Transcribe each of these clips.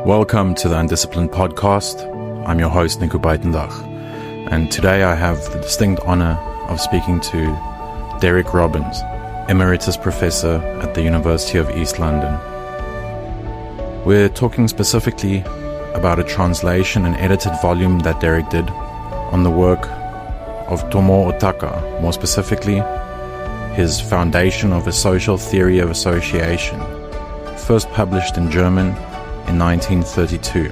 Welcome to the Undisciplined Podcast. I'm your host, Nico Beitendach, and today I have the distinct honor of speaking to Derek Robbins, Emeritus Professor at the University of East London. We're talking specifically about a translation and edited volume that Derek did on the work of Tomo Otaka, more specifically, his Foundation of a Social Theory of Association, first published in German in 1932.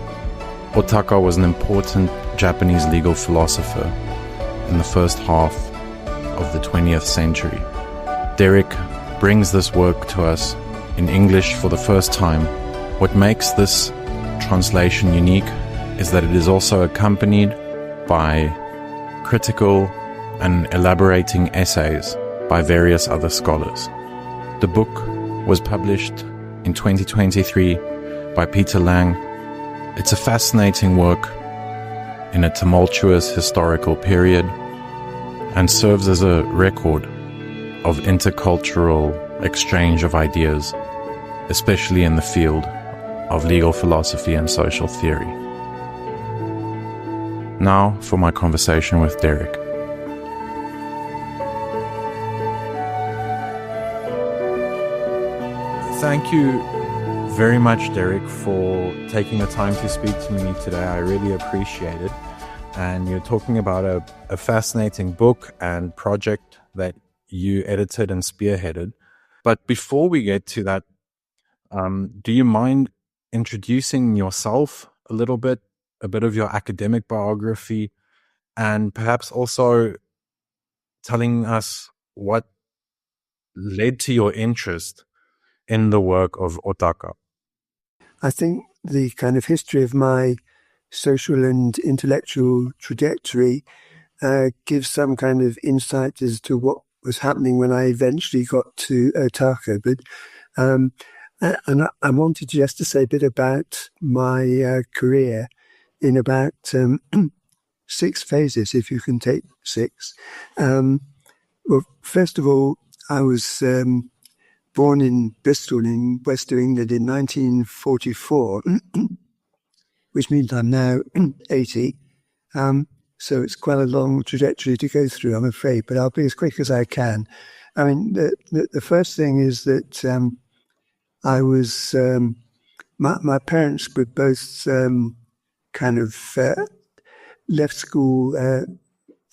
Otaka was an important Japanese legal philosopher in the first half of the 20th century. Derek brings this work to us in English for the first time. What makes this translation unique is that it is also accompanied by critical and elaborating essays by various other scholars. The book was published in 2023 by Peter Lang. It's a fascinating work in a tumultuous historical period and serves as a record of intercultural exchange of ideas, especially in the field of legal philosophy and social theory. Now for my conversation with Derek. Thank you very much, Derek, for taking the time to speak to me today. I really appreciate it. And you're talking about a fascinating book and project that you edited and spearheaded. But before we get to that, do you mind introducing yourself a little bit, a bit of your academic biography, and perhaps also telling us what led to your interest in the work of Otaka? I think the kind of history of my social and intellectual trajectory gives some kind of insight as to what was happening when I eventually got to Otaka. But and I wanted just to say a bit about my career in about 6 phases, if you can take 6. Well, first of all, I was born in Bristol in West of England in 1944, which means I'm now 80. So it's quite a long trajectory to go through, I'm afraid, but I'll be as quick as I can. I mean, the first thing is that I was, my parents were both left school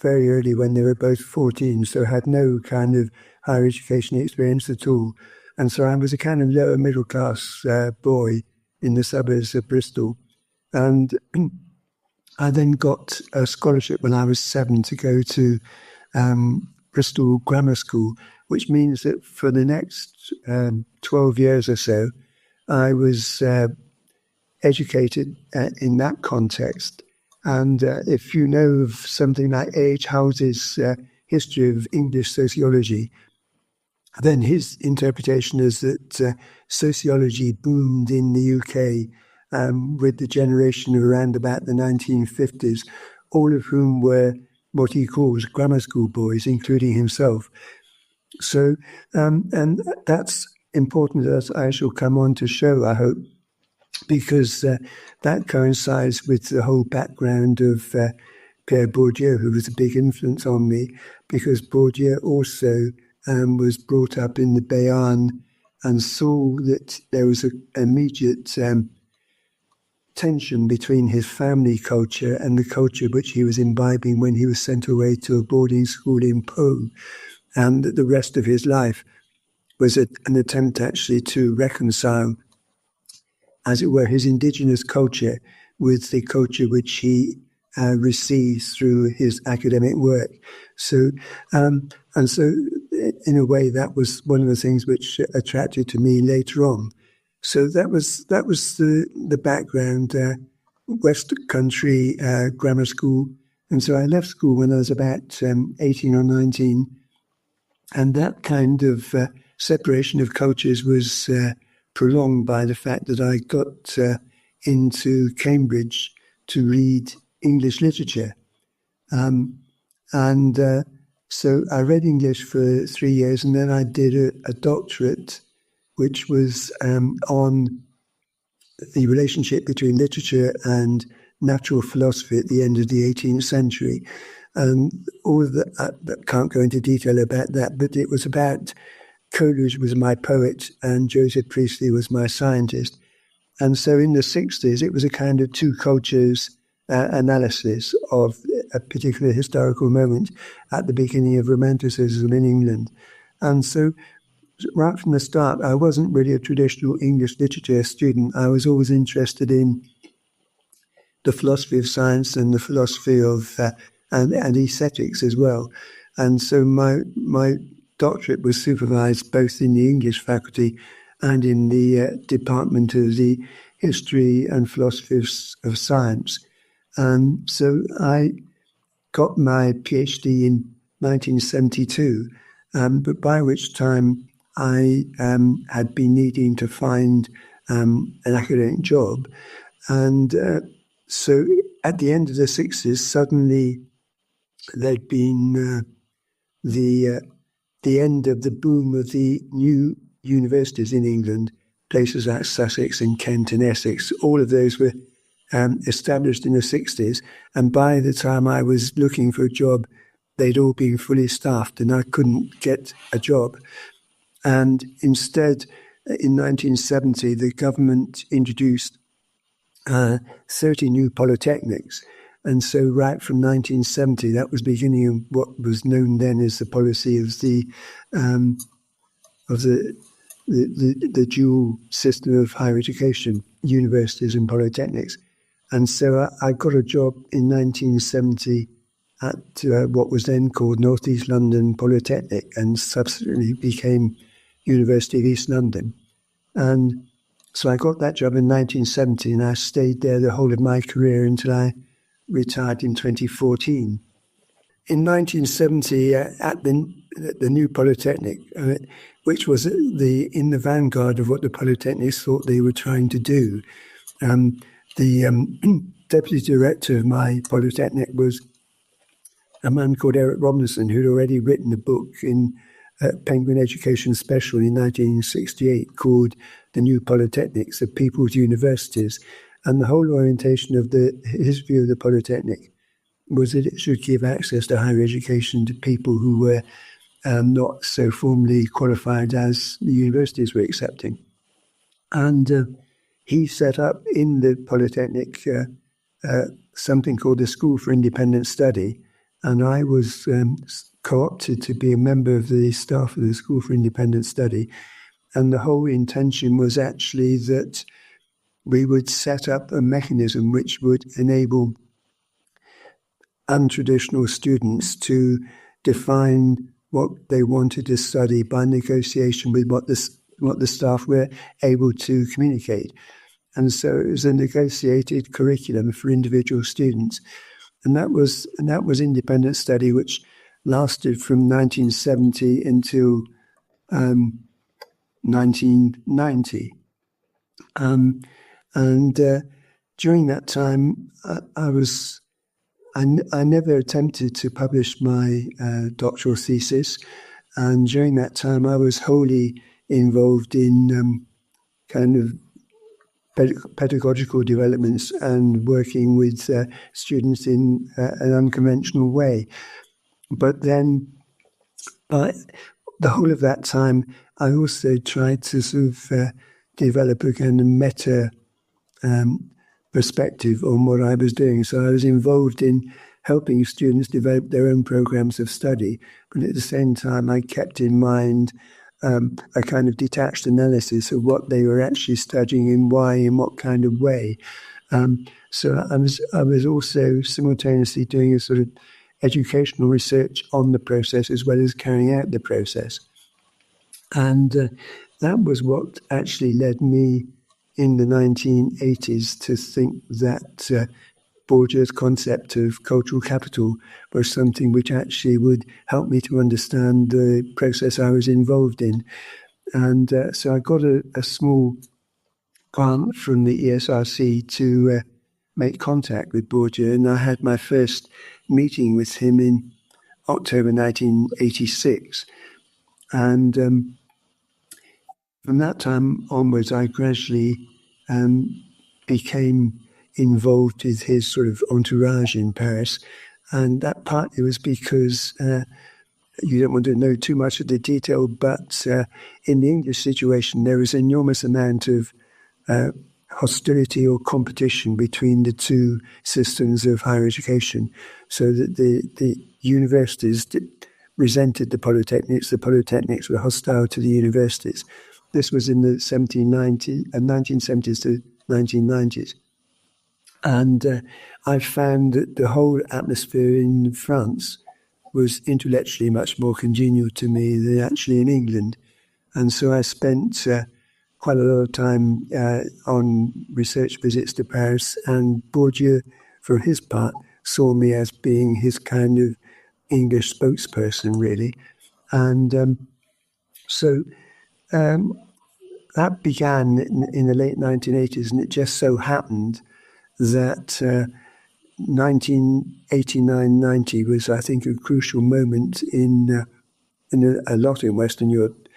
very early when they were both 14, so had no kind of higher education experience at all. And so I was a kind of lower middle class boy in the suburbs of Bristol. And I then got a scholarship when I was 7 to go to Bristol Grammar School, which means that for the next 12 years or so, I was educated in that context. And if you know of something like A.H. House's history of English sociology, then his interpretation is that sociology boomed in the UK with the generation of around about the 1950s, all of whom were what he calls grammar school boys, including himself. So, and that's important, as I shall come on to show, I hope, because that coincides with the whole background of Pierre Bourdieu, who was a big influence on me, because Bourdieu also was brought up in the Béarn and saw that there was an immediate tension between his family culture and the culture which he was imbibing when he was sent away to a boarding school in Pau, and that the rest of his life was an attempt actually to reconcile, as it were, his indigenous culture with the culture which he receives through his academic work. So, and so in a way, that was one of the things which attracted to me later on. So that was the background, West Country Grammar School. And so I left school when I was about 18 or 19. And that kind of separation of cultures was prolonged by the fact that I got into Cambridge to read English literature. So I read English for 3 years, and then I did a doctorate, which was on the relationship between literature and natural philosophy at the end of the 18th century. All of that, I can't go into detail about that, but it was about Coleridge was my poet and Joseph Priestley was my scientist. And so in the 60s, it was a kind of two cultures analysis of a particular historical moment at the beginning of Romanticism in England. And so right from the start, I wasn't really a traditional English literature student. I was always interested in the philosophy of science and the philosophy of and aesthetics as well. And so my doctorate was supervised both in the English faculty and in the department of the history and philosophy of science. So I got my PhD in 1972, but by which time I had been needing to find an academic job. And so at the end of the 60s, suddenly there'd been the end of the boom of the new universities in England, places like Sussex and Kent and Essex. All of those were established in the 60s. And by the time I was looking for a job, they'd all been fully staffed and I couldn't get a job. And instead, in 1970, the government introduced 30 new polytechnics. And so right from 1970, that was beginning of what was known then as the policy of the dual system of higher education, universities and polytechnics. And so I got a job in 1970 at what was then called North East London Polytechnic and subsequently became University of East London. And so I got that job in 1970 and I stayed there the whole of my career until I retired in 2014. In 1970, at the new Polytechnic, which was in the vanguard of what the Polytechnics thought they were trying to do, the deputy director of my Polytechnic was a man called Derek Robbins, who'd already written a book in Penguin Education Special in 1968 called The New Polytechnics, the People's Universities. And the whole orientation of his view of the Polytechnic was that it should give access to higher education to people who were not so formally qualified as the universities were accepting. And he set up in the Polytechnic something called the School for Independent Study, and I was co-opted to be a member of the staff of the School for Independent Study. And the whole intention was actually that we would set up a mechanism which would enable untraditional students to define what they wanted to study by negotiation with what the staff were able to communicate. And so it was a negotiated curriculum for individual students. And that was independent study, which lasted from 1970 until 1990. During that time, I never attempted to publish my doctoral thesis. And during that time, I was wholly involved in kind of pedagogical developments and working with students in an unconventional way. But then, by the whole of that time, I also tried to sort of develop a kind of meta perspective on what I was doing. So I was involved in helping students develop their own programs of study, but at the same time, I kept in mind a kind of detached analysis of what they were actually studying and why, in what kind of way. So I was also simultaneously doing a sort of educational research on the process as well as carrying out the process. And that was what actually led me in the 1980s to think that Bourdieu's concept of cultural capital was something which actually would help me to understand the process I was involved in. And so I got a small grant from the ESRC to make contact with Bourdieu, and I had my first meeting with him in October 1986. And from that time onwards, I gradually became involved with his sort of entourage in Paris. And that partly was because you don't want to know too much of the detail, but in the English situation, there was an enormous amount of hostility or competition between the two systems of higher education, so that the universities resented the polytechnics were hostile to the universities. This was in the 1970s to 1990s. And I found that the whole atmosphere in France was intellectually much more congenial to me than actually in England. And so I spent quite a lot of time on research visits to Paris, and Bourdieu, for his part, saw me as being his kind of English spokesperson, really. And so that began in the late 1980s, and it just so happened that 1989-90 was, I think, a crucial moment in a lot in Western Europe,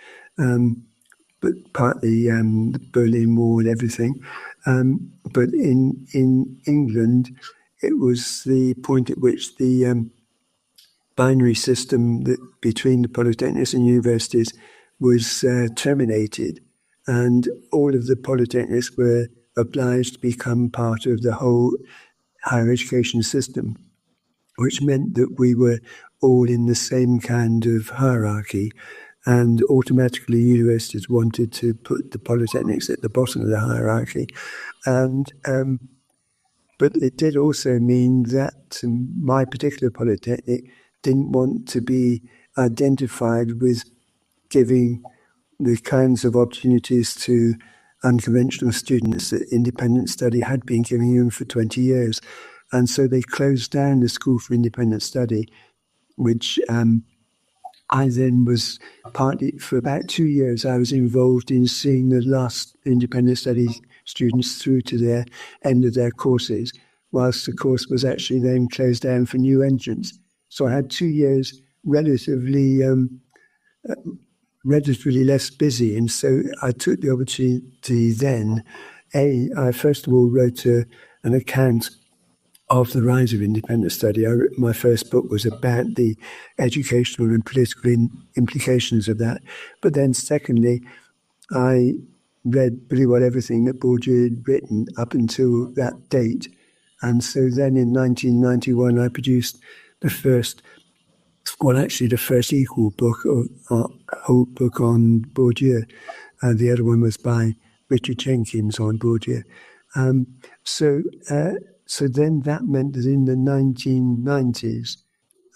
but partly the Berlin Wall and everything. But in England, it was the point at which the binary system that between the polytechnics and universities was terminated, and all of the polytechnics were obliged to become part of the whole higher education system, which meant that we were all in the same kind of hierarchy, and automatically universities wanted to put the polytechnics at the bottom of the hierarchy. And but it did also mean that my particular polytechnic didn't want to be identified with giving the kinds of opportunities to unconventional students that independent study had been giving them for 20 years. And so they closed down the School for Independent Study, which I then was partly, for about 2 years, I was involved in seeing the last independent study students through to their end of their courses, whilst the course was actually then closed down for new entrants. So I had 2 years relatively less busy. And so I took the opportunity then. I first of all wrote an account of the rise of independent study. My first book was about the educational and political implications of that. But then secondly, I read pretty well everything that Bourdieu had written up until that date. And so then in 1991, I produced the first equal book, whole book on Bourdieu. The other one was by Richard Jenkins on Bourdieu. So then that meant that in the 1990s,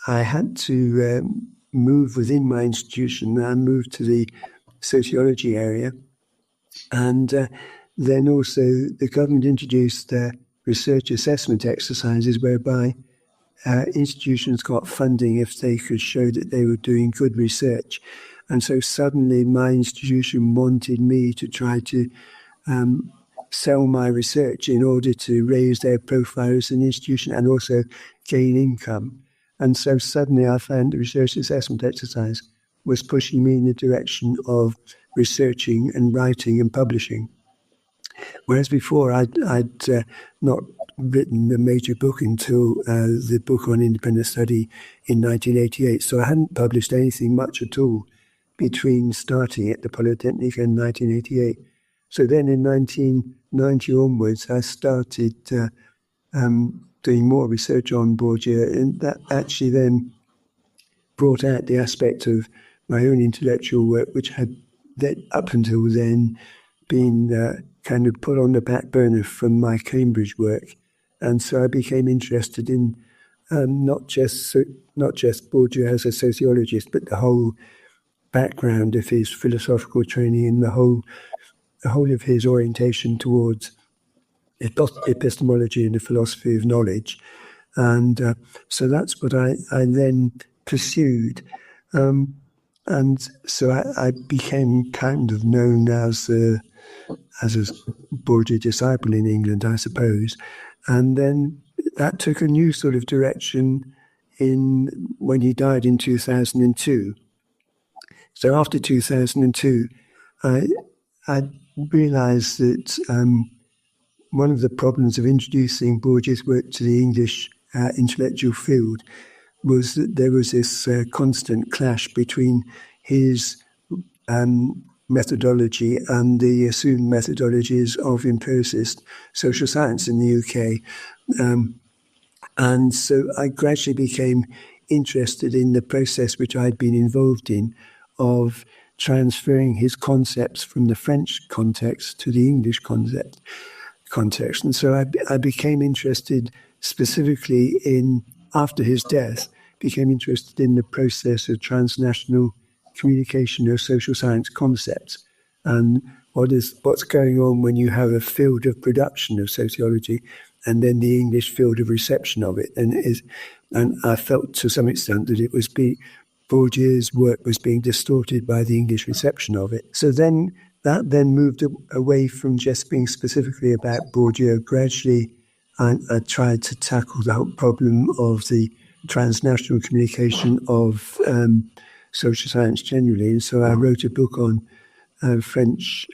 I had to move within my institution. I moved to the sociology area. And then also the government introduced research assessment exercises whereby institutions got funding if they could show that they were doing good research. And so suddenly my institution wanted me to try to sell my research in order to raise their profile as an institution and also gain income. And so suddenly I found the research assessment exercise was pushing me in the direction of researching and writing and publishing. Whereas before I'd not written a major book until the book on independent study in 1988. So I hadn't published anything much at all between starting at the Polytechnic and 1988. So then in 1990 onwards, I started doing more research on Bourdieu, and that actually then brought out the aspect of my own intellectual work, which had up until then been kind of put on the back burner from my Cambridge work. And so I became interested in not just Bourdieu as a sociologist, but the whole background of his philosophical training and the whole of his orientation towards epistemology and the philosophy of knowledge. And so that's what I then pursued. And so I became kind of known as a Bourdieu disciple in England, I suppose. And then that took a new sort of direction when he died in 2002. So after 2002, I realized that one of the problems of introducing Bourdieu's work to the English intellectual field was that there was this constant clash between his methodology and the assumed methodologies of empiricist social science in the UK. And so I gradually became interested in the process which I'd been involved in of transferring his concepts from the French context to the English context. And so I became interested specifically after his death, became interested in the process of transnational communication of social science concepts and what's going on when you have a field of production of sociology and then the English field of reception of it. And I felt to some extent that Bourdieu's work was being distorted by the English reception of it. So then that moved away from just being specifically about Bourdieu. Gradually, I tried to tackle the whole problem of the transnational communication of social science generally. And so I wrote a book on French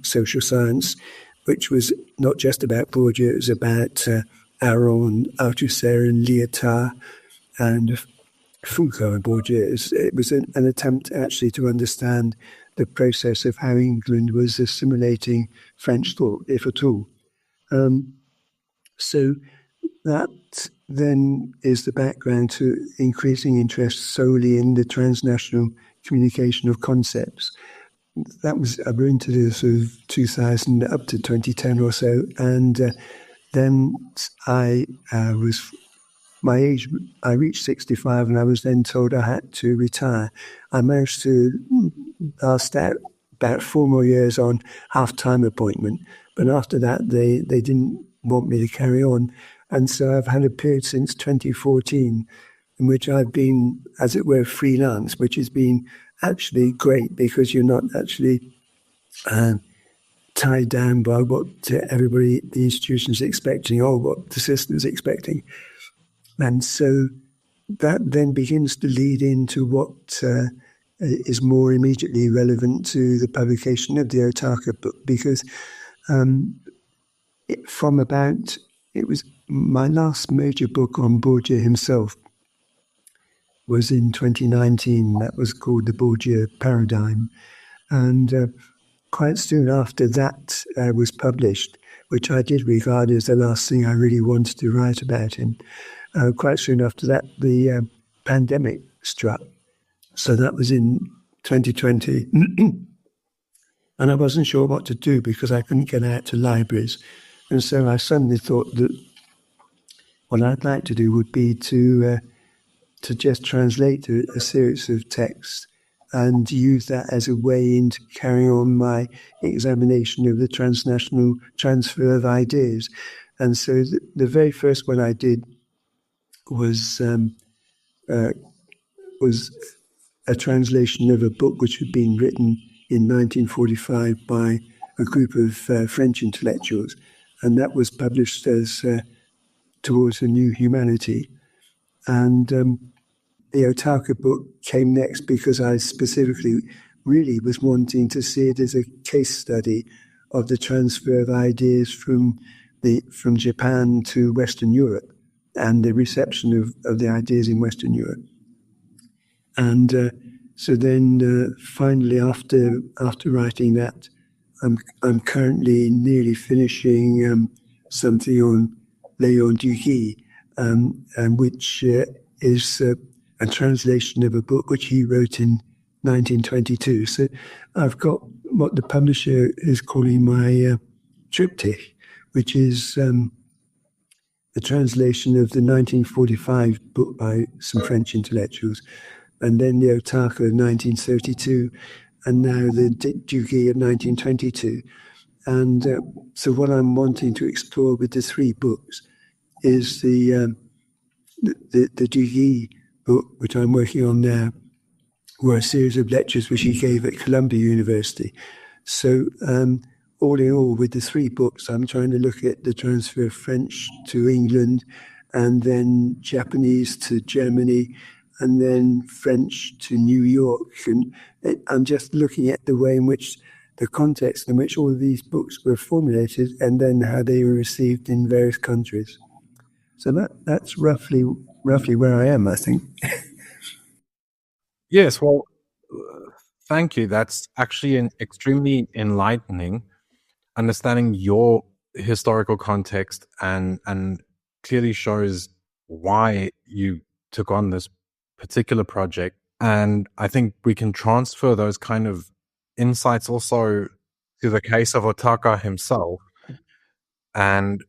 social science, which was not just about Bourdieu, it was about Aron, Althusser and Lyotard and Foucault and Bourdieu. It was an attempt actually to understand the process of how England was assimilating French thought, if at all. So that then is the background to increasing interest solely in the transnational communication of concepts. That was, I went into the sort of 2000 up to 2010 or so, and then I was my age. I reached 65, and I was then told I had to retire. I managed to last out about 4 more years on half-time appointment, but after that they didn't want me to carry on, and so I've had a period since 2014 in which I've been, as it were, freelance, which has been actually great because you're not actually tied down by what everybody, the institution's expecting or what the system's expecting. And so that then begins to lead into what is more immediately relevant to the publication of the Otaka book, because it was my last major book on Bourdieu himself was in 2019. That was called The Bourdieu Paradigm. And quite soon after that was published, which I did regard as the last thing I really wanted to write about him, quite soon after that, the pandemic struck. So that was in 2020. And I wasn't sure what to do because I couldn't get out to libraries. And so I suddenly thought that what I'd like to do would be to just translate a series of texts and use that as a way into carrying on my examination of the transnational transfer of ideas. And so the very first one I did was a translation of a book which had been written in 1945 by a group of French intellectuals, and that was published as Towards a New Humanity. And the Otaka book came next because I specifically really was wanting to see it as a case study of the transfer of ideas from Japan to Western Europe and the reception of the ideas in Western Europe. And so then finally, after writing that, I'm currently nearly finishing something on Léon Duguay, and which is a translation of a book which he wrote in 1922. So I've got what the publisher is calling my triptych, which is the translation of the 1945 book by some French intellectuals, and then the Otaka of 1932, and now the Duguay of 1922. And so what I'm wanting to explore with the three books is the Duguay book, which I'm working on now, were a series of lectures which he gave at Columbia University. So all in all, with the three books, I'm trying to look at the transfer of French to England, and then Japanese to Germany, and then French to New York. And I'm just looking at the way in which the context in which all of these books were formulated and then how they were received in various countries. So that's roughly where I am, I think. Yes, well, thank you. That's actually extremely enlightening, understanding your historical context and clearly shows why you took on this particular project. And I think we can transfer those kind of insights also to the case of Otaka himself. And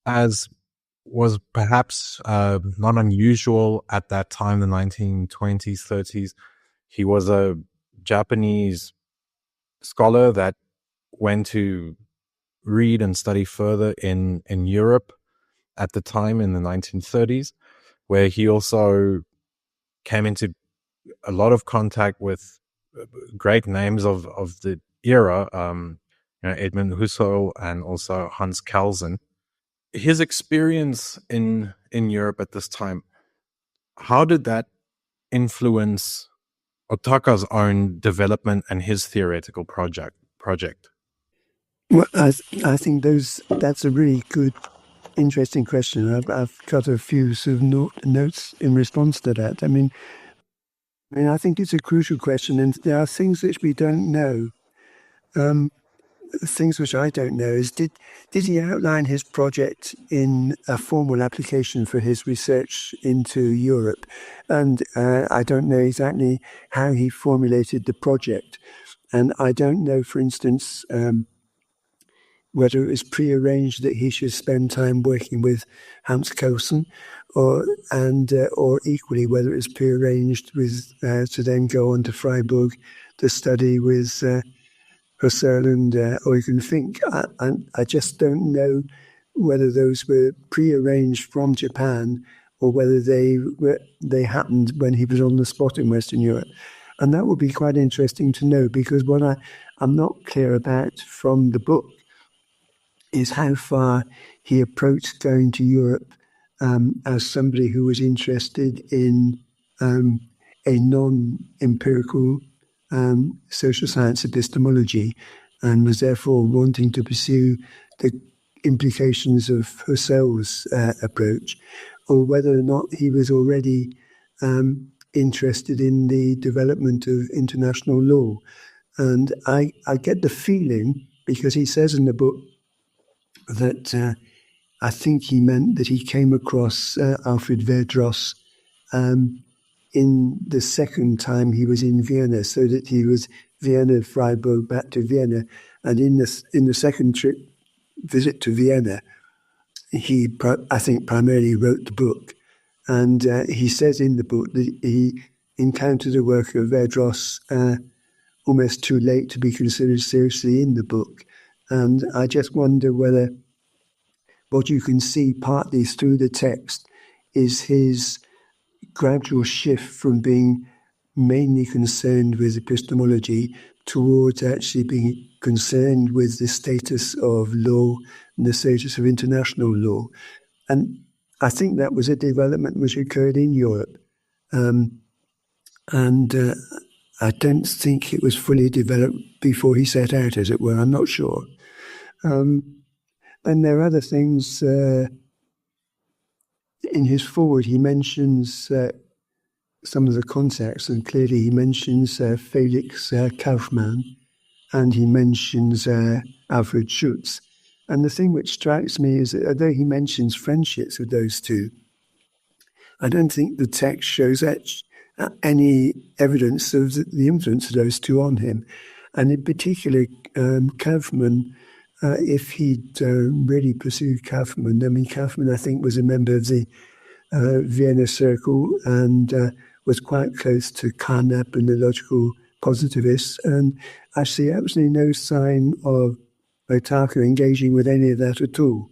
as was perhaps not unusual at that time, the 1920s, 30s, he was a Japanese scholar that went to read and study further in Europe at the time in the 1930s, where he also came into a lot of contact with great names of the era, Edmund Husserl and also Hans Kelsen. His experience in Europe at this time, how did that influence Otaka's own development and his theoretical project? Well, I think that's a really good, interesting question. I've got a few sort of notes in response to that. I mean, I think it's a crucial question, and there are things which we don't know. Things which I don't know is did he outline his project in a formal application for his research into Europe? And I don't know exactly how he formulated the project. And I don't know, for instance, whether it was prearranged that he should spend time working with Hans Kelsen, or equally whether it was prearranged with to then go on to Freiburg to study with Husserl and Eugen Fink. I just don't know whether those were prearranged from Japan or whether they happened when he was on the spot in Western Europe. And that would be quite interesting to know, because what I'm not clear about from the book is how far he approached going to Europe as somebody who was interested in a non-empirical social science epistemology, and was therefore wanting to pursue the implications of Husserl's approach, or whether or not he was already interested in the development of international law. And I get the feeling, because he says in the book that I think he meant that he came across Alfred Verdross in the second time he was in Vienna, so that he was Vienna, Freiburg, back to Vienna. And in the second visit to Vienna, he, I think, primarily wrote the book. And he says in the book that he encountered the work of Verdross almost too late to be considered seriously in the book. And I just wonder whether what you can see partly through the text is his gradual shift from being mainly concerned with epistemology towards actually being concerned with the status of law and the status of international law. And I think that was a development which occurred in Europe. And I don't think it was fully developed before he set out, as it were. I'm not sure. And there are other things. In his foreword, he mentions some of the concepts, and clearly he mentions Felix Kaufmann, and he mentions Alfred Schutz. And the thing which strikes me is that although he mentions friendships with those two, I don't think the text shows any evidence of the influence of those two on him. And in particular, Kaufmann, if he'd really pursued Kaufmann, Kaufmann, I think, was a member of the Vienna Circle and was quite close to Carnap and the logical positivists. And I see absolutely no sign of Otaka engaging with any of that at all.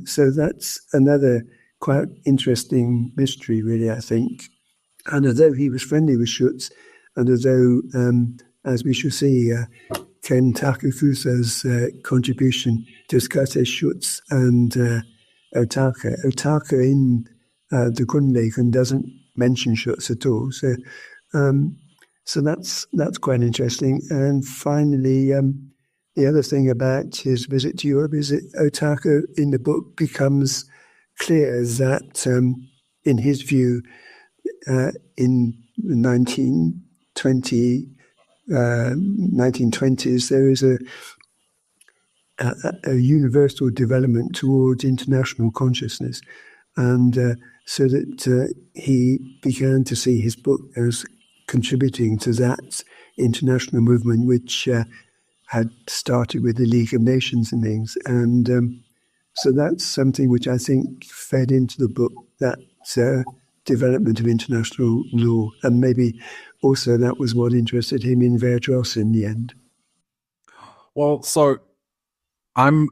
So that's another quite interesting mystery, really, I think. And although he was friendly with Schutz, and although, as we shall see, Ken Takafusa's contribution discusses Schutz and Otaka. Otaka in the Grundlehren doesn't mention Schutz at all. So So that's quite interesting. And finally, the other thing about his visit to Europe is that Otaka in the book becomes clear that, in his view, in the 1920s, there is a universal development towards international consciousness. And so that he began to see his book as contributing to that international movement, which had started with the League of Nations and things. And so that's something which I think fed into the book, that development of international law. And maybe also that was what interested him in Verdross in the end. Well, so I'm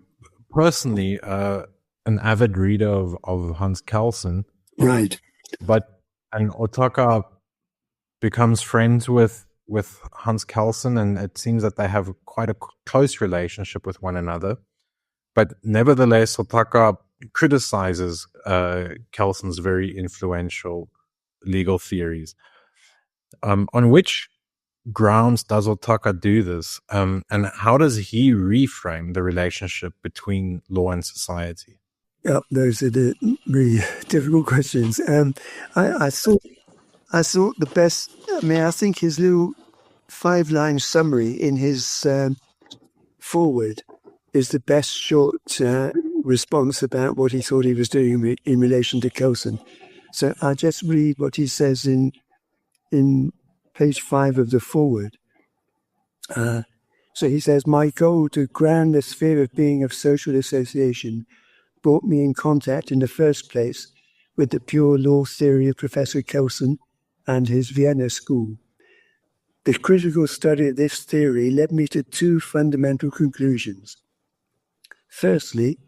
personally an avid reader of Hans Kelsen. Right. And Otaka becomes friends with Hans Kelsen, and it seems that they have quite a close relationship with one another. But nevertheless, Otaka criticizes Kelsen's very influential legal theories. On which grounds does Otaka do this? And how does he reframe the relationship between law and society? Yeah, those are the really difficult questions. I thought the best, I think his little 5-line summary in his foreword is the best short response about what he thought he was doing in relation to Kelsen. So I'll just read what he says in page 5 of the foreword. So he says, "My goal to ground the sphere of being of social association brought me in contact in the first place with the pure law theory of Professor Kelsen and his Vienna school. The critical study of this theory led me to 2 fundamental conclusions. Firstly,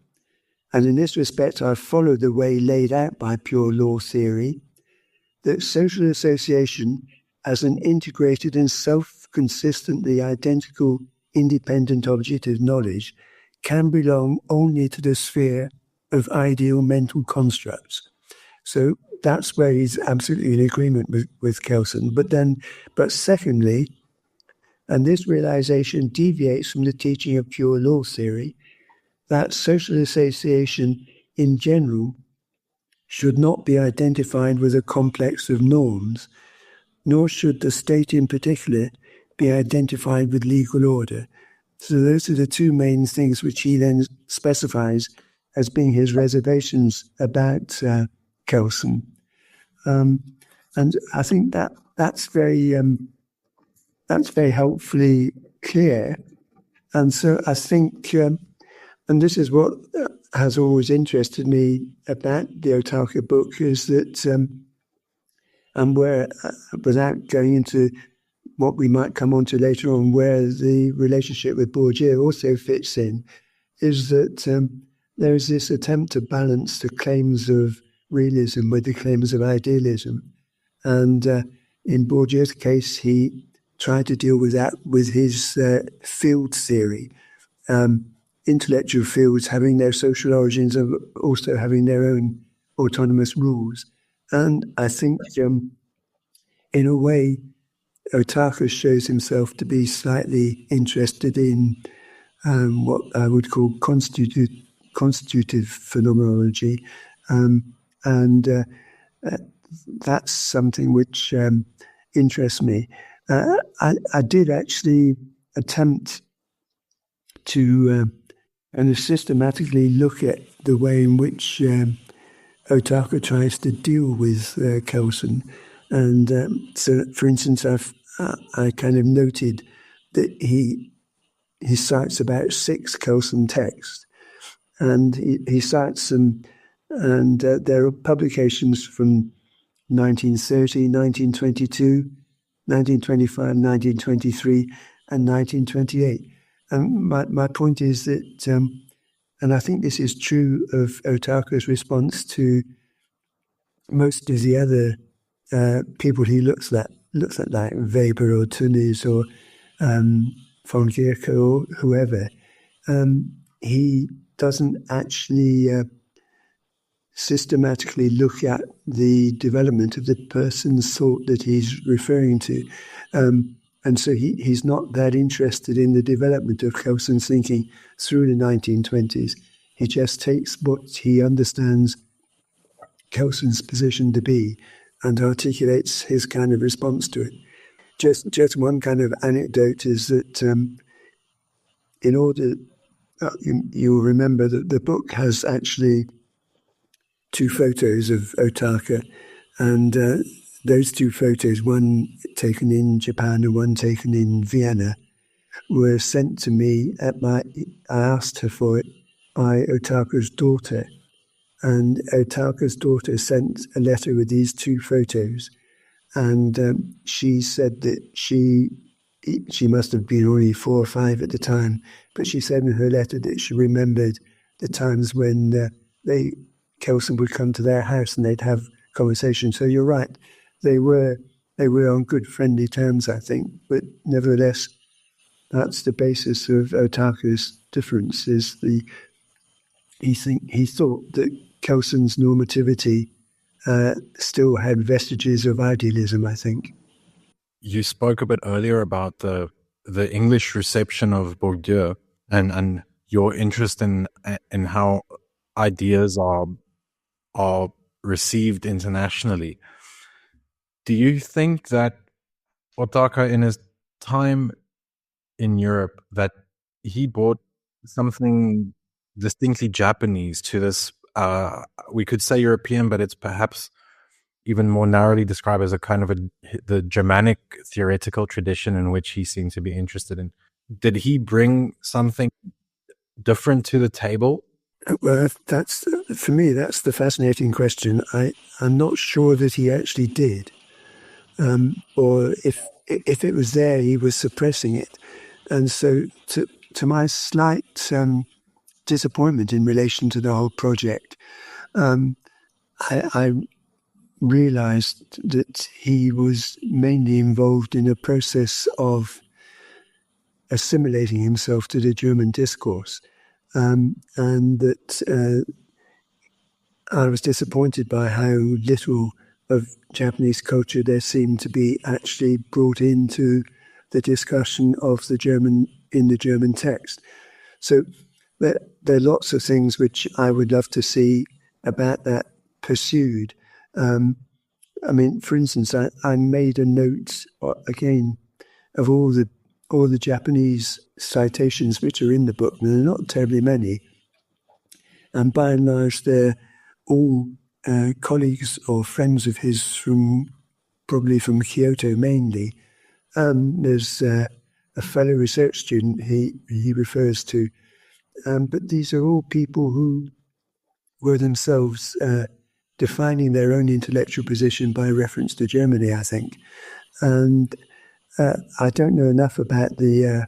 and in this respect I followed the way laid out by pure law theory, that social association as an integrated and self-consistently identical independent object of knowledge can belong only to the sphere of ideal mental constructs." So that's where he's absolutely in agreement with Kelsen. But secondly, and this realization deviates from the teaching of pure law theory, that social association in general should not be identified with a complex of norms, nor should the state in particular be identified with legal order. So those are the 2 main things which he then specifies as being his reservations about Kelsen. And I think that's very helpfully clear. And so I think, and this is what has always interested me about the Otaka book, is that, and where, without going into what we might come on to later on, where the relationship with Bourdieu also fits in, is that there is this attempt to balance the claims of realism with the claims of idealism. And in Bourdieu's case, he tried to deal with that with his field theory. Intellectual fields having their social origins and also having their own autonomous rules. And I think, in a way, Otaka shows himself to be slightly interested in what I would call constitutive phenomenology. And that's something which interests me. I did actually attempt to systematically look at the way in which Otaka tries to deal with Kelsen. And so, for instance, I kind of noted that he cites about 6 Kelsen texts, and he cites them, and there are publications from 1930, 1922, 1925, 1923, and 1928. And my point is that, and I think this is true of Otaka's response to most of the other people he looks at like Weber or Tunis or von Gierke or whoever, he doesn't actually systematically look at the development of the person's thought that he's referring to. And so he's not that interested in the development of Kelson's thinking through the 1920s. He just takes what he understands Kelson's position to be and articulates his kind of response to it. Just one kind of anecdote is that in order, you'll remember that the book has actually 2 photos of Otaka, and those 2 photos, one taken in Japan and one taken in Vienna, were sent to me I asked her for it by Otaka's daughter. And Otaka's daughter sent a letter with these 2 photos. And she said that she must have been only 4 or 5 at the time, but she said in her letter that she remembered the times when Kelson would come to their house and they'd have conversations. So you're right, they were on good friendly terms, I think. But nevertheless, that's the basis of Otaka's difference. Is he thought that Kelson's normativity still had vestiges of idealism, I think. You spoke a bit earlier about the English reception of Bourdieu and your interest in how ideas are received internationally. Do you think that Otaka, in his time in Europe, that he brought something distinctly Japanese to this, we could say European, but it's perhaps even more narrowly described as a kind of the Germanic theoretical tradition in which he seemed to be interested in? Did he bring something different to the table? Well, for me, that's the fascinating question. I'm not sure that he actually did, or if it was there, he was suppressing it. And so, to my slight disappointment in relation to the whole project, I realized that he was mainly involved in a process of assimilating himself to the German discourse, and that I was disappointed by how little of Japanese culture there seemed to be actually brought into the discussion of the German in the German text. So there are lots of things which I would love to see about that pursued. I mean, for instance, I made a note again of all the Japanese citations which are in the book, and they're not terribly many. And by and large, they're all colleagues or friends of his probably from Kyoto mainly. There's a fellow research student he refers to, but these are all people who were themselves defining their own intellectual position by reference to Germany, I think. And I don't know enough about Nishida,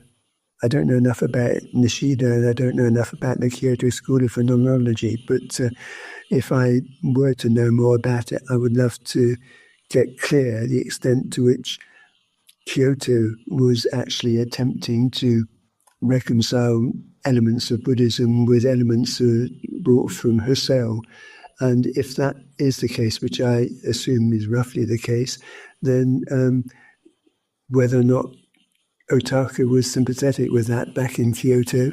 and I don't know enough about the Kyoto School of Phenomenology, but if I were to know more about it, I would love to get clear the extent to which Kyoto was actually attempting to reconcile elements of Buddhism with elements brought from Husserl. And if that is the case, which I assume is roughly the case, then whether or not Otaka was sympathetic with that back in Kyoto.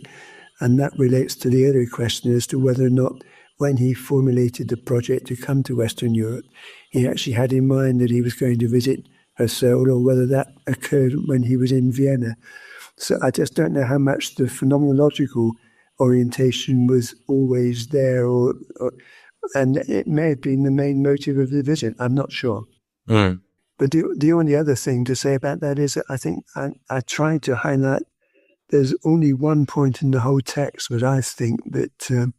And that relates to the other question as to whether or not when he formulated the project to come to Western Europe, he actually had in mind that he was going to visit Husserl, or whether that occurred when he was in Vienna. So I just don't know how much the phenomenological orientation was always there, and it may have been the main motive of the visit. I'm not sure. Mm. But the only other thing to say about that is that I think I tried to highlight there's only one point in the whole text where I think that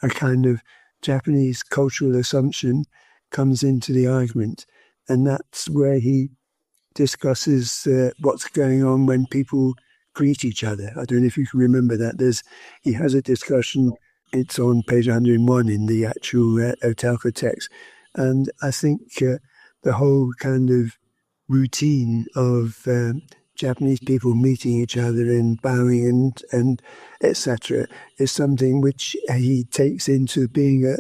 a kind of Japanese cultural assumption comes into the argument, and that's where he discusses what's going on when people greet each other. I don't know if you can remember that. He has a discussion, it's on page 101 in the actual Otaka text, and I think the whole kind of routine of Japanese people meeting each other and bowing and etc. is something which he takes into being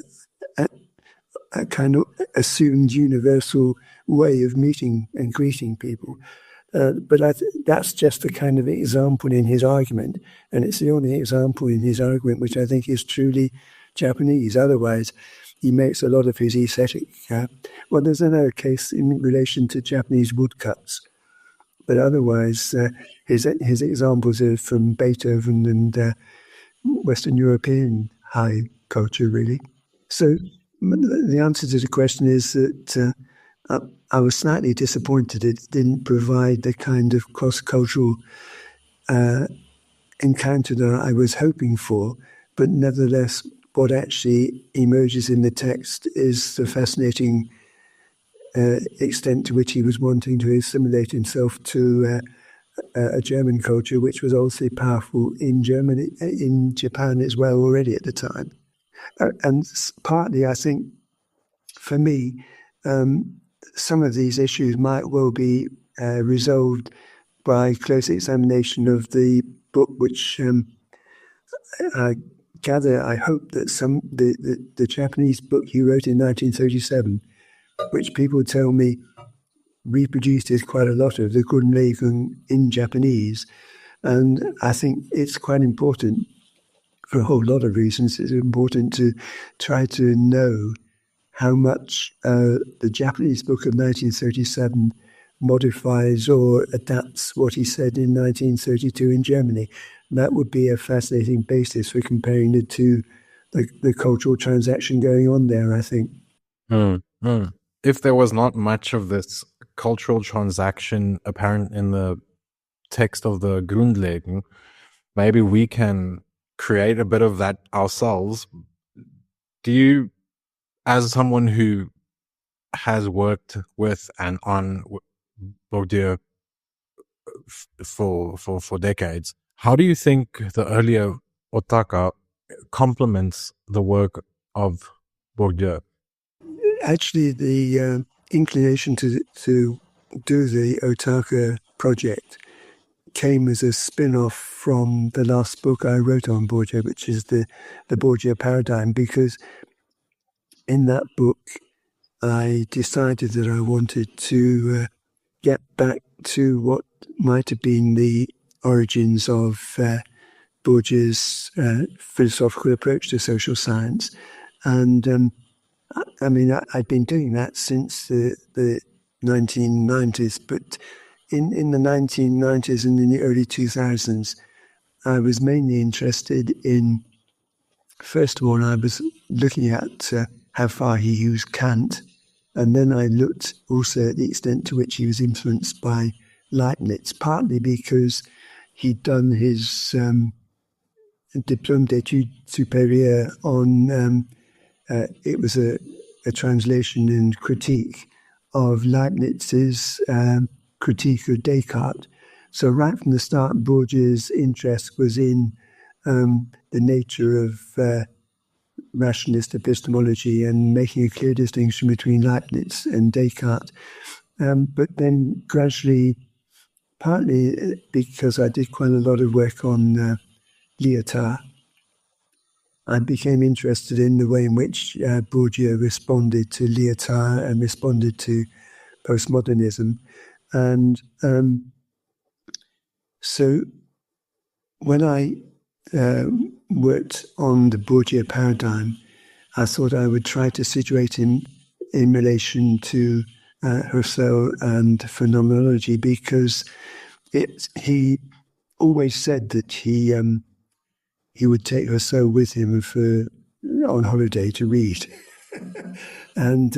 a kind of assumed universal way of meeting and greeting people. But that's just a kind of example in his argument, and it's the only example in his argument which I think is truly Japanese. Otherwise, he makes a lot of his aesthetic. Well, there's another case in relation to Japanese woodcuts, but otherwise, his examples are from Beethoven and Western European high culture, really. So the answer to the question is that I was slightly disappointed it didn't provide the kind of cross-cultural encounter that I was hoping for, but nevertheless, what actually emerges in the text is the fascinating extent to which he was wanting to assimilate himself to a German culture, which was also powerful in Germany, in Japan as well already at the time. And partly, I think, for me, some of these issues might well be resolved by close examination of the book, which I gather, I hope that the Japanese book he wrote in 1937, which people tell me reproduces quite a lot of the Grundlegung in Japanese. And I think it's quite important for a whole lot of reasons. It's important to try to know how much the Japanese book of 1937 modifies or adapts what he said in 1932 in Germany. And that would be a fascinating basis for comparing the two, the cultural transaction going on there, I think. If there was not much of this cultural transaction apparent in the text of the Grundlagen, maybe we can create a bit of that ourselves. Do you, as someone who has worked with and on Bourdieu for decades, how do you think the earlier Otaka complements the work of Bourdieu? Actually, the inclination to do the Otaka project came as a spin-off from the last book I wrote on Bourdieu, which is the Bourdieu Paradigm, because in that book I decided that I wanted to get back to what might have been the origins of Bourdieu's philosophical approach to social science. And I mean, I'd been doing that since the 1990s, but in the 1990s and in the early 2000s, I was mainly interested in, first of all, I was looking at how far he used Kant, and then I looked also at the extent to which he was influenced by Leibniz, partly because he'd done his Diplôme d'études supérieures on, it was a translation and critique of Leibniz's critique of Descartes. So right from the start, Bourdieu's interest was in the nature of rationalist epistemology and making a clear distinction between Leibniz and Descartes. But then gradually, partly because I did quite a lot of work on Lyotard, I became interested in the way in which Bourdieu responded to Lyotard and responded to postmodernism. And so when I worked on the Bourdieu paradigm, I thought I would try to situate him in relation to Husserl and phenomenology, because he always said that he would take Husserl with him on holiday to read. And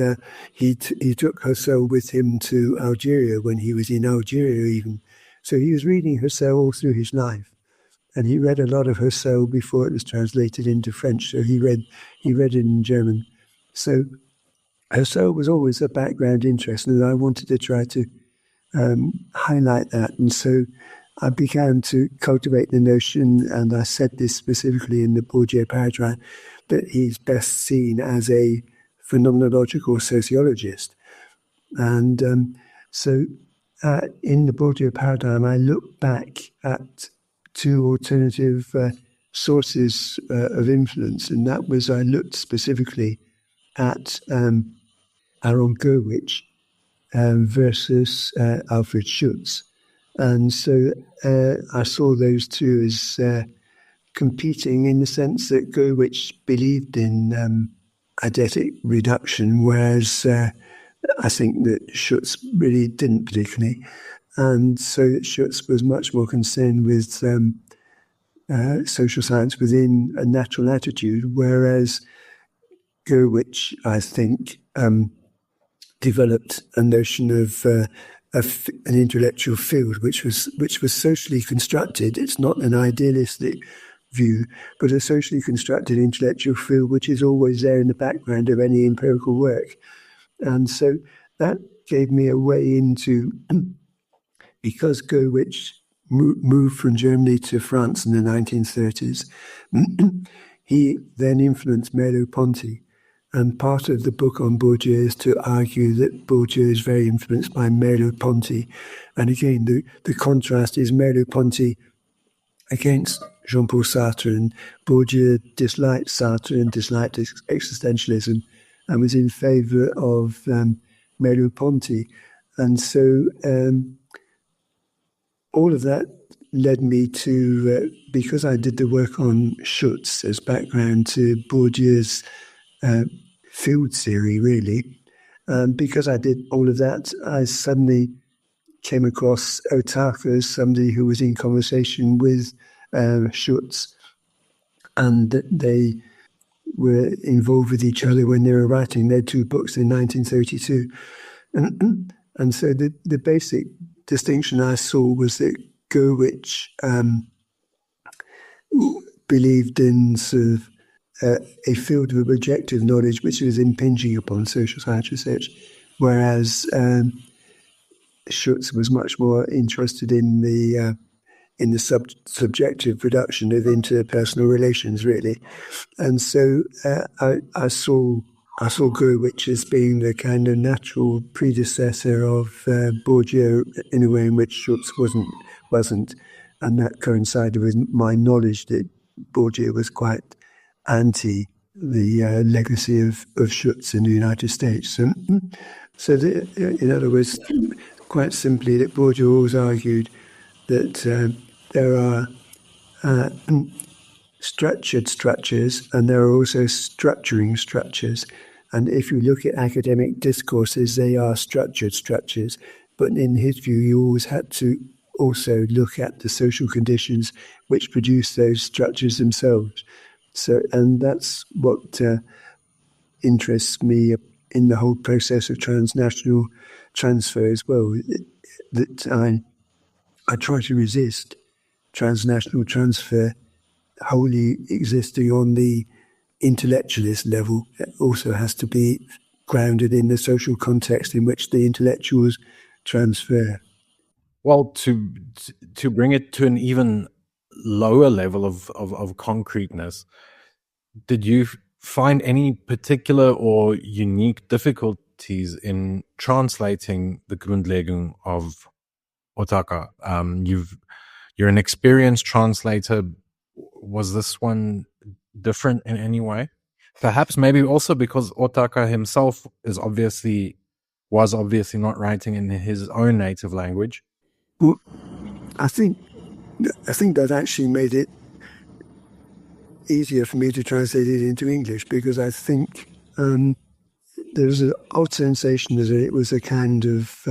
he took Husserl with him to Algeria when he was in Algeria even. So he was reading Husserl all through his life. And he read a lot of Husserl before it was translated into French. So he read it in German. So Husserl was always a background interest, and I wanted to try to highlight that. And so I began to cultivate the notion, and I said this specifically in the Bourdieu paradigm, that he's best seen as a phenomenological sociologist. And so in the Bourdieu paradigm, I look back at two alternative sources of influence, and that was I looked specifically at Aaron Gurwitch versus Alfred Schutz. And so I saw those two as competing in the sense that Gurwitch believed in eidetic reduction, whereas I think that Schutz really didn't particularly. And so Schutz was much more concerned with social science within a natural attitude, whereas Gurwitch, I think, developed a notion of an intellectual field which was socially constructed. It's not an idealistic view, but a socially constructed intellectual field which is always there in the background of any empirical work. And so that gave me a way into, because Gurwitch moved from Germany to France in the 1930s, he then influenced Merleau-Ponty. And part of the book on Bourdieu is to argue that Bourdieu is very influenced by Merleau-Ponty. And again, the contrast is Merleau-Ponty against Jean-Paul Sartre, and Bourdieu disliked Sartre and disliked existentialism and was in favour of Merleau-Ponty. And so all of that led me to, because I did the work on Schutz as background to Bourdieu's field theory, really. Because I did all of that, I suddenly came across Otaka as somebody who was in conversation with Schutz, and they were involved with each other when they were writing their two books in 1932. And so the basic distinction I saw was that Gurwitch believed in sort of a field of objective knowledge which was impinging upon social science research, whereas Schutz was much more interested in the subjective production of interpersonal relations, really. And so I saw Gurwitch as being the kind of natural predecessor of Bourdieu in a way in which Schutz wasn't, and that coincided with my knowledge that Bourdieu was quite anti the legacy of Schutz in the United States. So in other words, quite simply, that Bourdieu always argued that there are structured structures and there are also structuring structures. And if you look at academic discourses, they are structured structures. But in his view, you always had to also look at the social conditions which produce those structures themselves. So, and that's what interests me in the whole process of transnational transfer as well, that I try to resist transnational transfer wholly existing on the intellectualist level. It also has to be grounded in the social context in which the intellectuals transfer. Well, to bring it to an even lower level of concreteness, did you find any particular or unique difficulties in translating the Grundlegung of Otaka? You're an experienced translator. Was this one different in any way? Perhaps maybe also because Otaka himself was obviously not writing in his own native language. Well, I think that actually made it easier for me to translate it into English, because I think there's an odd sensation that it was a kind of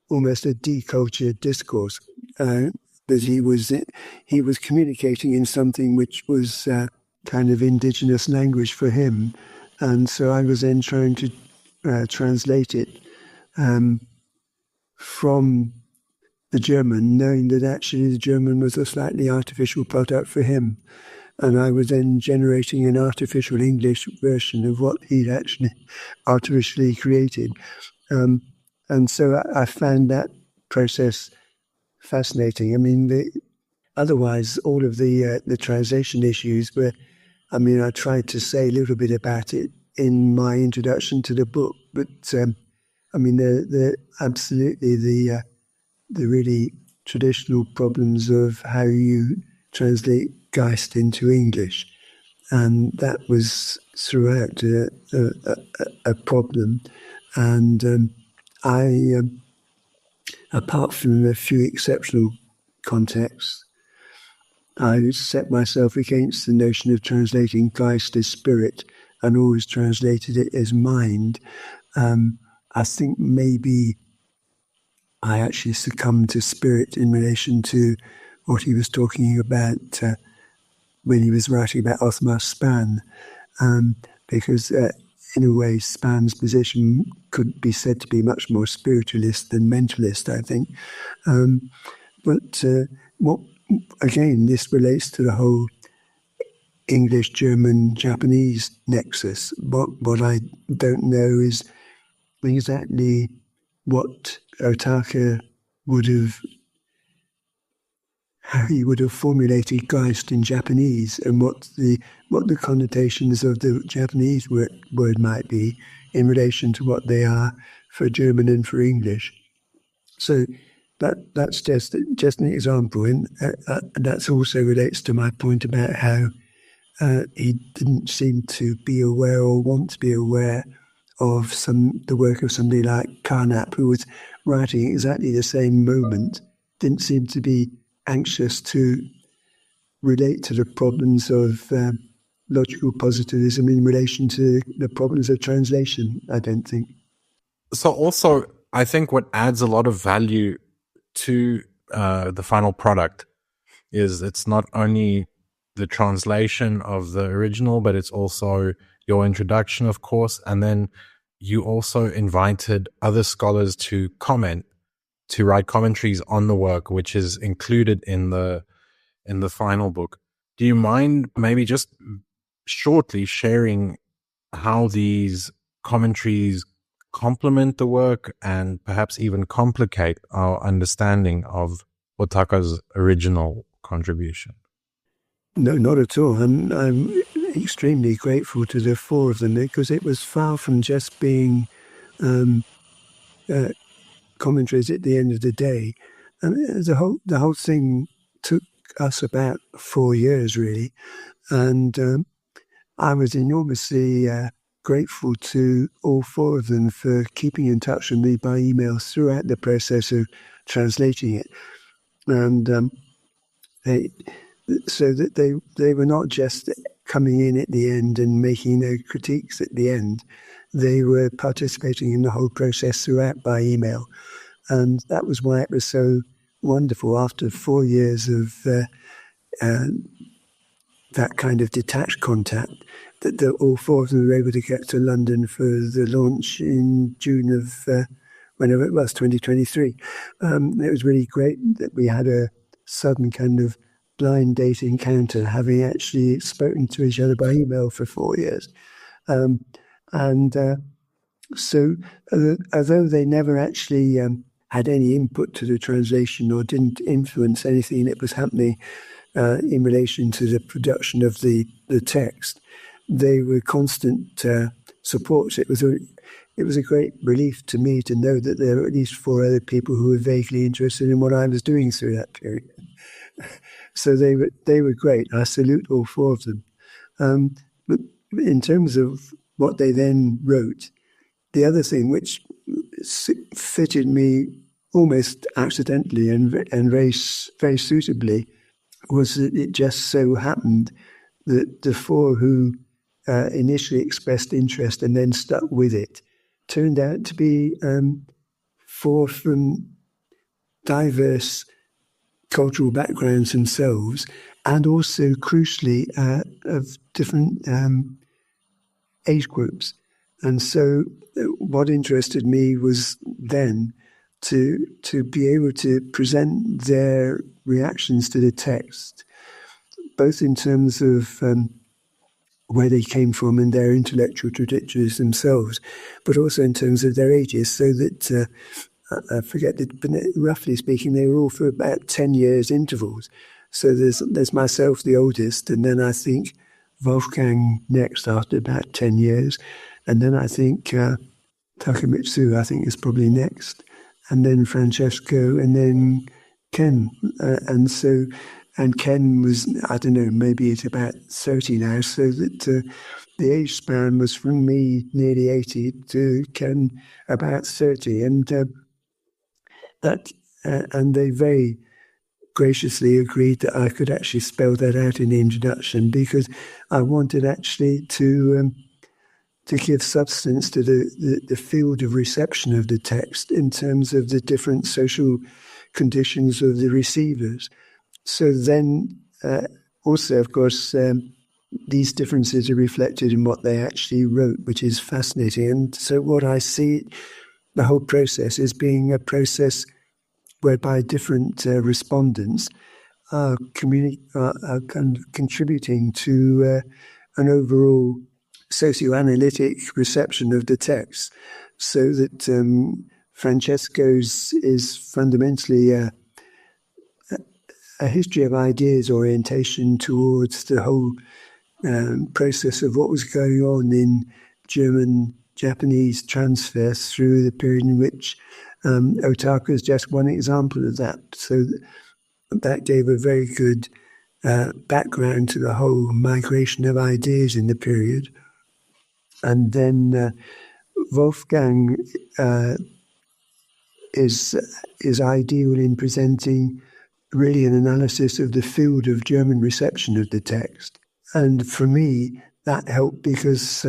almost a decultured discourse, that he was communicating in something which was kind of indigenous language for him, and so I was then trying to translate it from the German, knowing that actually the German was a slightly artificial product for him. And I was then generating an artificial English version of what he'd actually artificially created. And so I found that process fascinating. I mean, otherwise, all of the translation issues were, I mean, I tried to say a little bit about it in my introduction to the book, but I mean, they're absolutely the really traditional problems of how you translate Geist into English. And that was throughout a problem. And I, apart from a few exceptional contexts, I set myself against the notion of translating Geist as spirit and always translated it as mind. I think maybe I actually succumbed to spirit in relation to what he was talking about when he was writing about Othmar Span, because in a way Span's position could be said to be much more spiritualist than mentalist, I think. But what again, this relates to the whole English, German, Japanese nexus. What I don't know is exactly what Otaka would have, how he would have formulated Geist in Japanese, and what the connotations of the Japanese word might be in relation to what they are for German and for English. So that's just an example, and that also relates to my point about how he didn't seem to be aware or want to be aware of the work of somebody like Carnap, who was writing exactly the same moment, didn't seem to be anxious to relate to the problems of logical positivism in relation to the problems of translation, I don't think. So also, I think what adds a lot of value to the final product is it's not only the translation of the original, but it's also your introduction, of course, and then you also invited other scholars to comment, to write commentaries on the work, which is included in the final book. Do you mind maybe just shortly sharing how these commentaries complement the work and perhaps even complicate our understanding of Otaka's original contribution? No, not at all. I'm extremely grateful to the four of them, because it was far from just being commentaries at the end of the day. And the whole thing took us about 4 years, really. And I was enormously grateful to all four of them for keeping in touch with me by email throughout the process of translating it. And so that they were not just coming in at the end and making their critiques at the end. They were participating in the whole process throughout by email. And that was why it was so wonderful after 4 years of that kind of detached contact, that all four of them were able to get to London for the launch in June of whenever it was, 2023. It was really great that we had a sudden kind of blind date encounter, having actually spoken to each other by email for 4 years. So although they never actually had any input to the translation or didn't influence anything that was happening in relation to the production of the text, they were constant supports. It was a great relief to me to know that there were at least 4 other people who were vaguely interested in what I was doing through that period. So they were great. I salute all 4 of them. But in terms of what they then wrote, the other thing which fitted me almost accidentally and very suitably was that it just so happened that the 4 who initially expressed interest and then stuck with it turned out to be 4 from diverse cultural backgrounds themselves, and also crucially of different age groups. And so what interested me was then to be able to present their reactions to the text, both in terms of where they came from and their intellectual trajectories themselves, but also in terms of their ages, so that I forget that, but roughly speaking, they were all for about 10 years intervals. So there's myself, the oldest, and then I think Wolfgang next after about 10 years, and then I think Takemitsu, I think, is probably next, and then Francesco, and then Ken. And so and Ken was, I don't know, maybe at about 30 now, so that the age span was from me nearly 80 to Ken about 30, and they very graciously agreed that I could actually spell that out in the introduction, because I wanted actually to give substance to the field of reception of the text in terms of the different social conditions of the receivers. So then, also, of course, these differences are reflected in what they actually wrote, which is fascinating. And so what I see the whole process is being a process whereby different respondents are kind of contributing to an overall socioanalytic reception of the text, so that Francesco's is fundamentally a history of ideas orientation towards the whole process of what was going on in German-Japanese transfers through the period in which Otaka is just one example of that. So that gave a very good background to the whole migration of ideas in the period. And then Wolfgang is ideal in presenting really an analysis of the field of German reception of the text. And for me, that helped because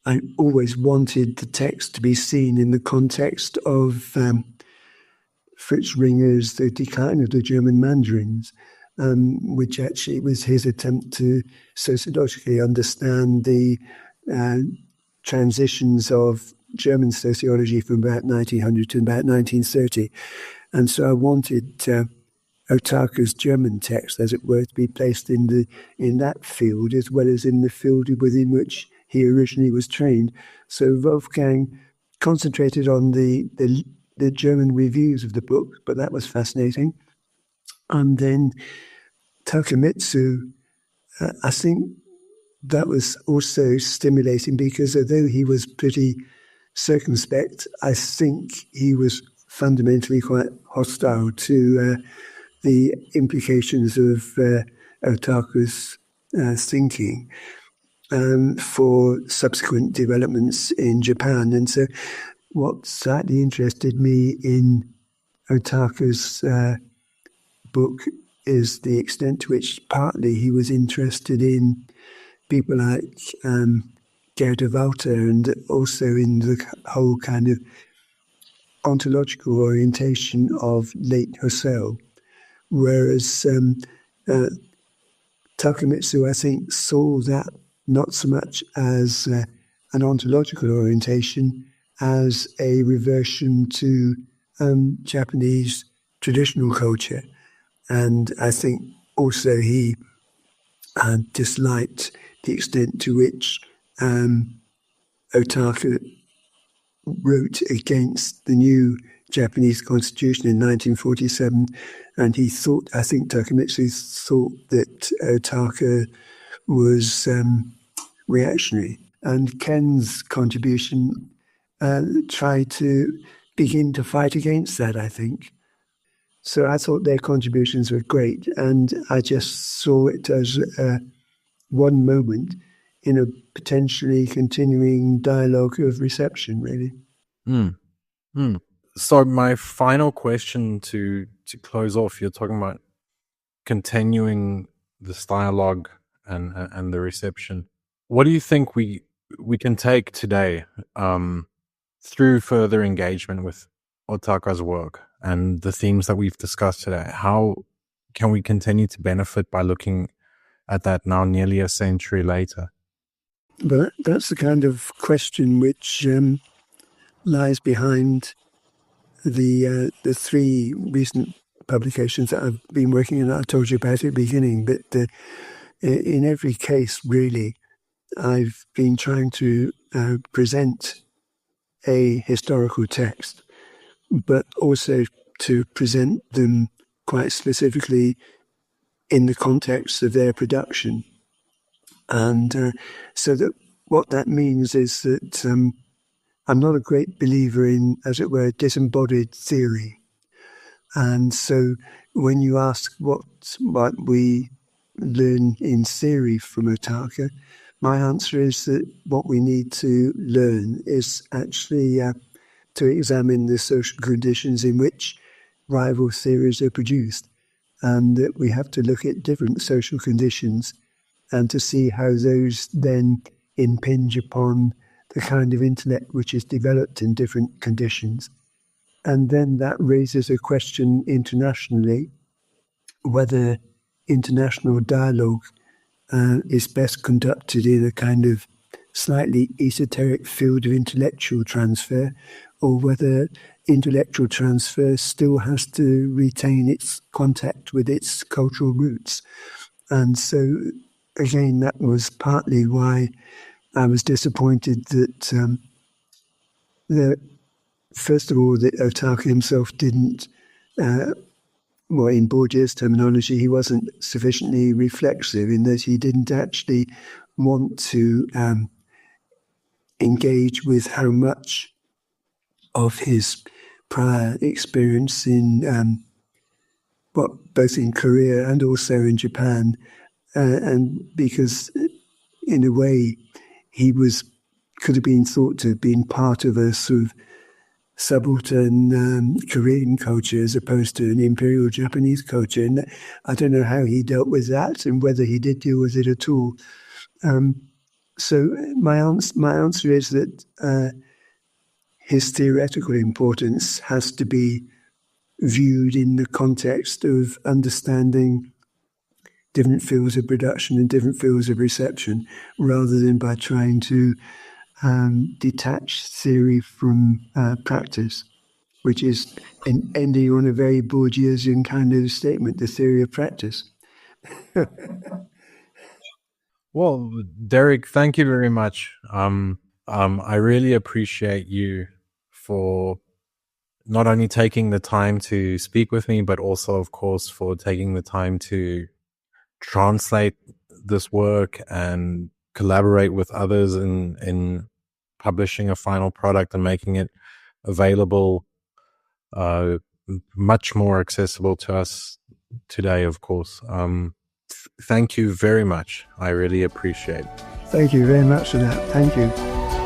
I always wanted the text to be seen in the context of Fritz Ringer's The Decline of the German Mandarins, which actually was his attempt to sociologically understand the transitions of German sociology from about 1900 to about 1930. And so I wanted Otaka's German text, as it were, to be placed in that field as well as in the field within which he originally was trained. So Wolfgang concentrated on the German reviews of the book, but that was fascinating. And then Takemitsu, I think that was also stimulating, because although he was pretty circumspect, I think he was fundamentally quite hostile to the implications of Otaka's thinking for subsequent developments in Japan. And so what slightly interested me in Otaka's book is the extent to which partly he was interested in people like Gerda Walter, and also in the whole kind of ontological orientation of late Husserl. Whereas Takemitsu, I think, saw that not so much as an ontological orientation as a reversion to Japanese traditional culture. And I think also he disliked the extent to which Otaka wrote against the new Japanese constitution in 1947, and he thought, I think Takemitsu thought that Otaka was reactionary. And Ken's contribution tried to begin to fight against that, I think. So I thought their contributions were great, and I just saw it as one moment in a potentially continuing dialogue of reception, really. So my final question to close off, you're talking about continuing this dialogue and the reception. What do you think we can take today through further engagement with Otaka's work and the themes that we've discussed today? How can we continue to benefit by looking at that now nearly a century later? But that's the kind of question which lies behind the three recent publications that I've been working on. I told you about at the beginning, but in every case, really, I've been trying to present a historical text, but also to present them quite specifically in the context of their production. And so that what that means is that I'm not a great believer in, as it were, disembodied theory. And so when you ask what we learn in theory from Otaka, my answer is that what we need to learn is actually to examine the social conditions in which rival theories are produced, and that we have to look at different social conditions and to see how those then impinge upon the kind of intellect which is developed in different conditions. And then that raises a question internationally, whether international dialogue is best conducted in a kind of slightly esoteric field of intellectual transfer, or whether intellectual transfer still has to retain its contact with its cultural roots. And so, again, that was partly why I was disappointed that, first of all, that Otaka himself didn't, in Bourdieu's terminology, he wasn't sufficiently reflexive in that he didn't actually want to engage with how much of his prior experience in both in Korea and also in Japan, and because in a way he could have been thought to have been part of a sort of subaltern Korean culture as opposed to an imperial Japanese culture, and I don't know how he dealt with that and whether he did deal with it at all. So my answer is that his theoretical importance has to be viewed in the context of understanding different fields of production and different fields of reception, rather than by trying to detach theory from practice, which is ending on a very Bourdieusian kind of statement, the theory of practice. Well, Derek, thank you very much. I really appreciate you for not only taking the time to speak with me, but also, of course, for taking the time to translate this work and collaborate with others in publishing a final product and making it available, much more accessible to us today, of course. Thank you very much. I really appreciate it. Thank you very much for that. Thank you.